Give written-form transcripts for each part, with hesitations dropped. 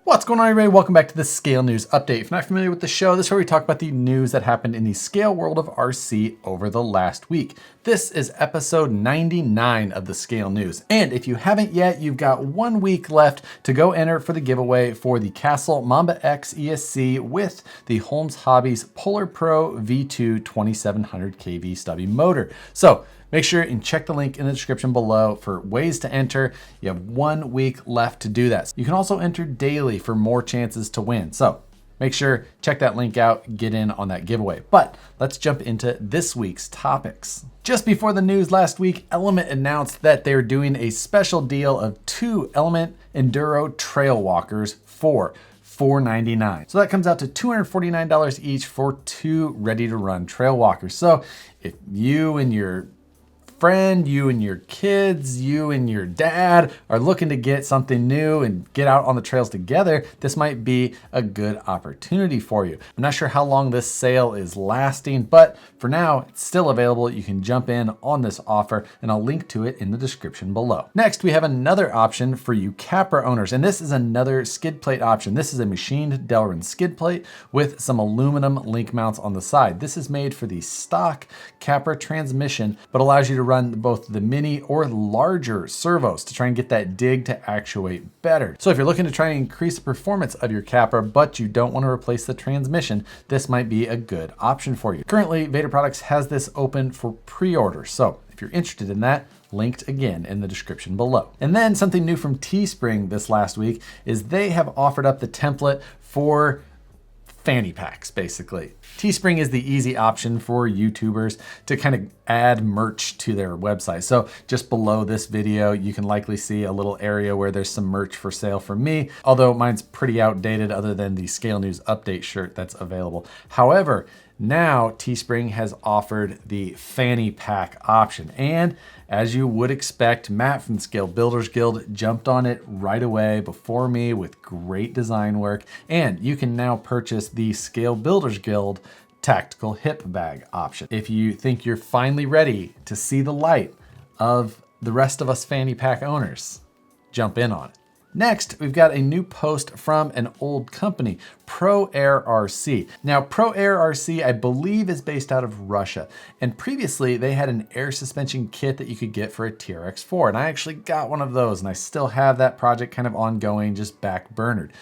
What's going on, everybody? Welcome back to the Scale News Update. If you're not familiar with the show, this is where we talk about the news that happened in the scale world of RC over the last week. This is episode 99 of the Scale News. And if you haven't yet, you've got 1 week left to go enter for the giveaway for the Castle Mamba X ESC with the Holmes Hobbies Polar Pro V2 2700 kV stubby motor. So make sure and check the link in the description below for ways to enter. You have 1 week left to do that. You can also enter daily for more chances to win. So make sure, check that link out, get in on that giveaway. But let's jump into this week's topics. Just before the news last week, Element announced that they're doing a special deal of 2 Element Enduro Trail Walkers for $499. So that comes out to $249 each for 2 ready-to-run trail walkers. So if you and your friend, you and your kids, you and your dad are looking to get something new and get out on the trails together, this might be a good opportunity for you. I'm not sure how long this sale is lasting, but for now, it's still available. You can jump in on this offer and I'll link to it in the description below. Next, we have another option for you Capra owners, and this is another skid plate option. This is a machined Delrin skid plate with some aluminum link mounts on the side. This is made for the stock Capra transmission, but allows you to run both the mini or larger servos to try and get that dig to actuate better. So if you're looking to try and increase the performance of your Capra, but you don't want to replace the transmission, this might be a good option for you. Currently, Vader Products has this open for pre-order. So if you're interested in that, linked again in the description below. And then something new from Teespring this last week is they have offered up the template for fanny packs, basically. Teespring is the easy option for YouTubers to kind of add merch to their website. So just below this video, you can likely see a little area where there's some merch for sale from me, although mine's pretty outdated other than the Scale News Update shirt that's available. However, now Teespring has offered the fanny pack option, and as you would expect, Matt from the Scale Builders Guild jumped on it right away before me with great design work, and you can now purchase the Scale Builders Guild tactical hip bag option. If you think you're finally ready to see the light of the rest of us fanny pack owners, jump in on it. Next, we've got a new post from an old company, Pro Air RC. Now, Pro Air RC, I believe, is based out of Russia. And previously, they had an air suspension kit that you could get for a TRX4. And I actually got one of those, and I still have that project kind of ongoing, just back burnered.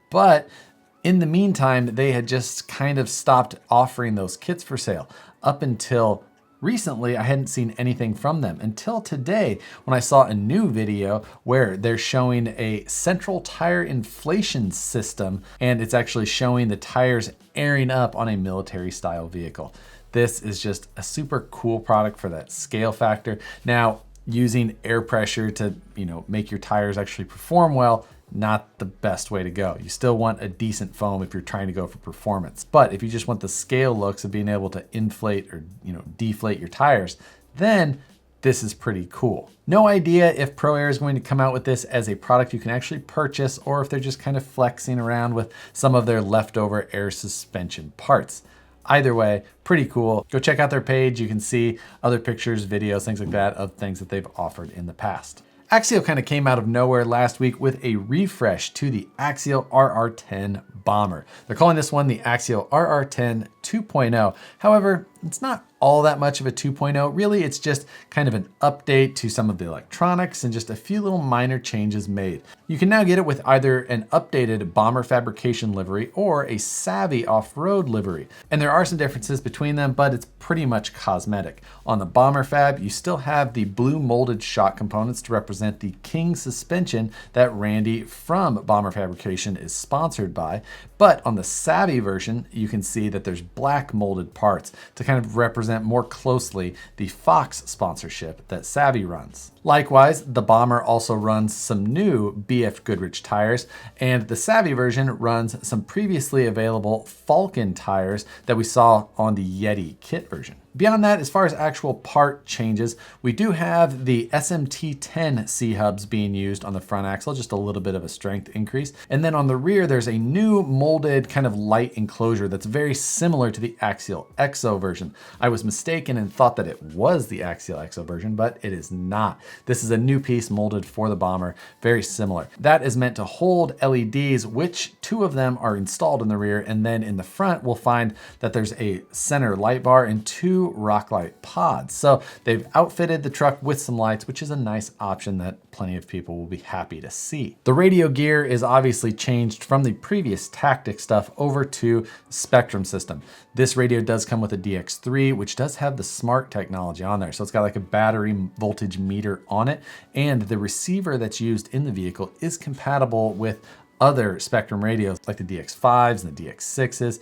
But in the meantime, they had just kind of stopped offering those kits for sale up until recently. I hadn't seen anything from them until today when I saw a new video where they're showing a central tire inflation system, and it's actually showing the tires airing up on a military style vehicle. This is just a super cool product for that scale factor. Now, using air pressure to, make your tires actually perform well, not the best way to go. You still want a decent foam if you're trying to go for performance. But if you just want the scale looks of being able to inflate or deflate your tires, then this is pretty cool. No idea if Pro Air is going to come out with this as a product you can actually purchase, or if they're just kind of flexing around with some of their leftover air suspension parts. Either way, pretty cool. Go check out their page. You can see other pictures, videos, things like that of things that they've offered in the past. Axial kind of came out of nowhere last week with a refresh to the Axial RR10 Bomber. They're calling this one the Axial RR10 2.0. However, it's not all that much of a 2.0. Really, it's just kind of an update to some of the electronics and just a few little minor changes made. You can now get it with either an updated Bomber fabrication livery or a Savvy off-road livery. And there are some differences between them, but it's pretty much cosmetic. On the Bomber fab, you still have the blue molded shock components to represent the King suspension that Randy from Bomber Fabrication is sponsored by. But on the Savvy version, you can see that there's black molded parts to kind of represent more closely the Fox sponsorship that Savvy runs. Likewise, the Bomber also runs some new BF Goodrich tires, and the Savvy version runs some previously available Falcon tires that we saw on the Yeti kit version. Beyond that, as far as actual part changes, we do have the SMT10 C-hubs being used on the front axle, just a little bit of a strength increase. And then on the rear, there's a new molded kind of light enclosure that's very similar to the Axial XO version. I was mistaken and thought that it was the Axial XO version, but it is not. This is a new piece molded for the bomber, very similar. That is meant to hold LEDs, which 2 of them are installed in the rear, and then in the front, we'll find that there's a center light bar and 2 rock light pods. So they've outfitted the truck with some lights, which is a nice option that plenty of people will be happy to see. The radio gear is obviously changed from the previous Tactic stuff over to Spectrum system. This radio does come with a DX3, which does have the smart technology on there. So it's got like a battery voltage meter on it, and the receiver that's used in the vehicle is compatible with other Spectrum radios like the DX5s and the DX6s.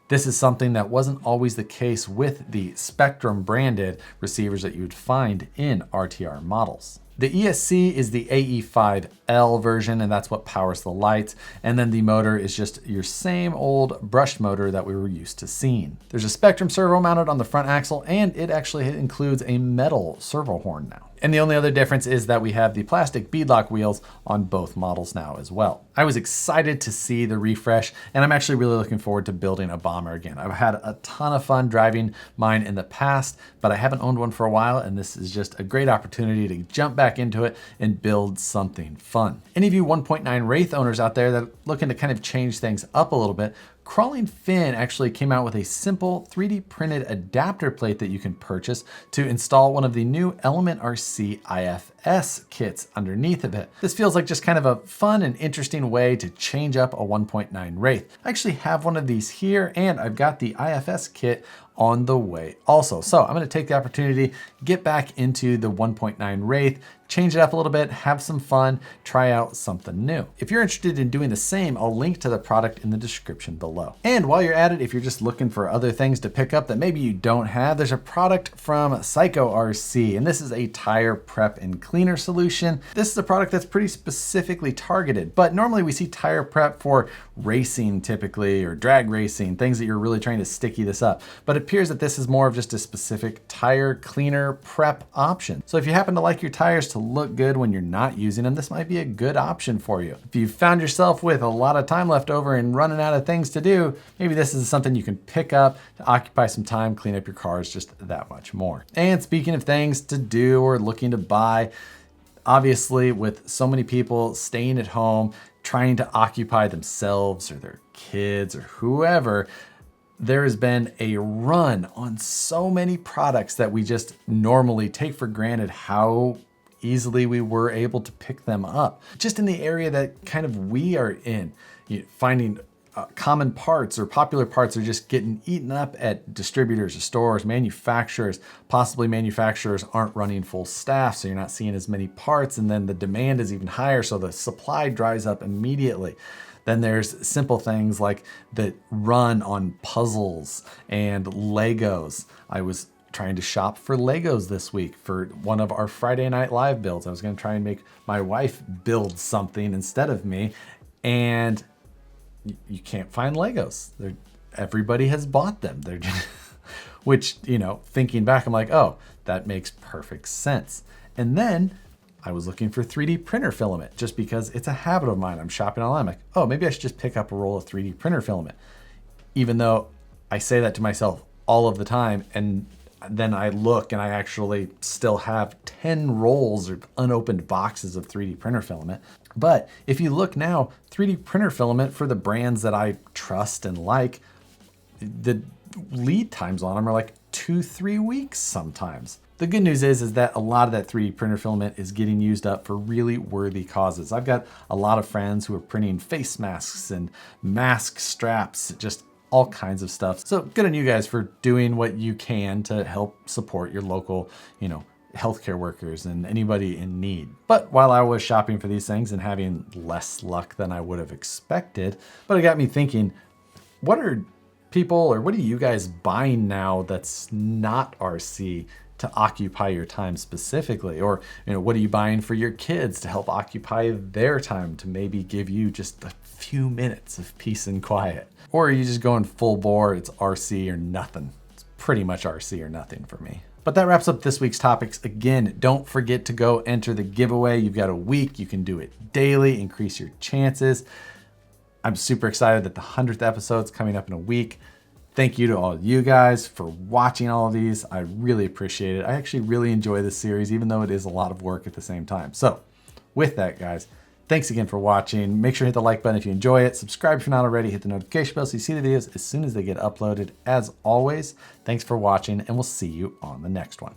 This is something that wasn't always the case with the Spectrum branded receivers that you would find in RTR models. The ESC is the AE5L version, and that's what powers the lights. And then the motor is just your same old brushed motor that we were used to seeing. There's a Spectrum servo mounted on the front axle, and it actually includes a metal servo horn now. And the only other difference is that we have the plastic beadlock wheels on both models now as well. I was excited to see the refresh, and I'm actually really looking forward to building a bomber again. I've had a ton of fun driving mine in the past, but I haven't owned one for a while, and this is just a great opportunity to jump back into it and build something fun. Any of you 1.9 Wraith owners out there that are looking to kind of change things up a little bit, Crawling Finn actually came out with a simple 3D printed adapter plate that you can purchase to install one of the new Element RC IFS kits underneath of it. This feels like just kind of a fun and interesting way to change up a 1.9 Wraith. I actually have one of these here, and I've got the IFS kit on the way also. So I'm going to take the opportunity, get back into the 1.9 Wraith, change it up a little bit, have some fun, try out something new. If you're interested in doing the same, I'll link to the product in the description below. And while you're at it, if you're just looking for other things to pick up that maybe you don't have, there's a product from Psycho RC, and this is a tire prep and cleaner solution. This is a product that's pretty specifically targeted, but normally we see tire prep for racing typically, or drag racing, things that you're really trying to sticky this up. But it appears that this is more of just a specific tire cleaner prep option. So if you happen to like your tires to look good when you're not using them, this might be a good option for you. If you've found yourself with a lot of time left over and running out of things to do, maybe this is something you can pick up to occupy some time, clean up your cars just that much more. And speaking of things to do or looking to buy, obviously with so many people staying at home, trying to occupy themselves or their kids or whoever, there has been a run on so many products that we just normally take for granted how easily we were able to pick them up. Just in the area that kind of we are in, finding common parts or popular parts are just getting eaten up at distributors or stores, manufacturers. Possibly manufacturers aren't running full staff, so you're not seeing as many parts, and then the demand is even higher, so the supply dries up immediately. Then there's simple things like the run on puzzles and Legos. I was trying to shop for Legos this week for one of our Friday Night Live builds. I was going to try and make my wife build something instead of me, and you can't find Legos. Everybody has bought them. They're just, which, thinking back, I'm like, oh, that makes perfect sense. And then I was looking for 3D printer filament just because it's a habit of mine. I'm shopping online. I'm like, oh, maybe I should just pick up a roll of 3D printer filament. Even though I say that to myself all of the time, and then I look and I actually still have 10 rolls or unopened boxes of 3D printer filament. But if you look now, 3D printer filament for the brands that I trust and like, the lead times on them are like 2-3 weeks sometimes. The good news is that a lot of that 3D printer filament is getting used up for really worthy causes. I've got a lot of friends who are printing face masks and mask straps, just all kinds of stuff. So good on you guys for doing what you can to help support your local, healthcare workers and anybody in need. But while I was shopping for these things and having less luck than I would have expected, but it got me thinking, what are you guys buying now that's not RC to occupy your time specifically? Or, what are you buying for your kids to help occupy their time, to maybe give you just a few minutes of peace and quiet? Or are you just going full bore, it's RC or nothing? It's pretty much RC or nothing for me. But that wraps up this week's topics. Again, don't forget to go enter the giveaway. You've got a week. You can do it daily, increase your chances. I'm super excited that the 100th episode's coming up in a week. Thank you to all of you guys for watching all of these. I really appreciate it. I actually really enjoy this series, even though it is a lot of work at the same time. So with that, guys, thanks again for watching. Make sure to hit the like button if you enjoy it. Subscribe if you're not already. Hit the notification bell so you see the videos as soon as they get uploaded. As always, thanks for watching, and we'll see you on the next one.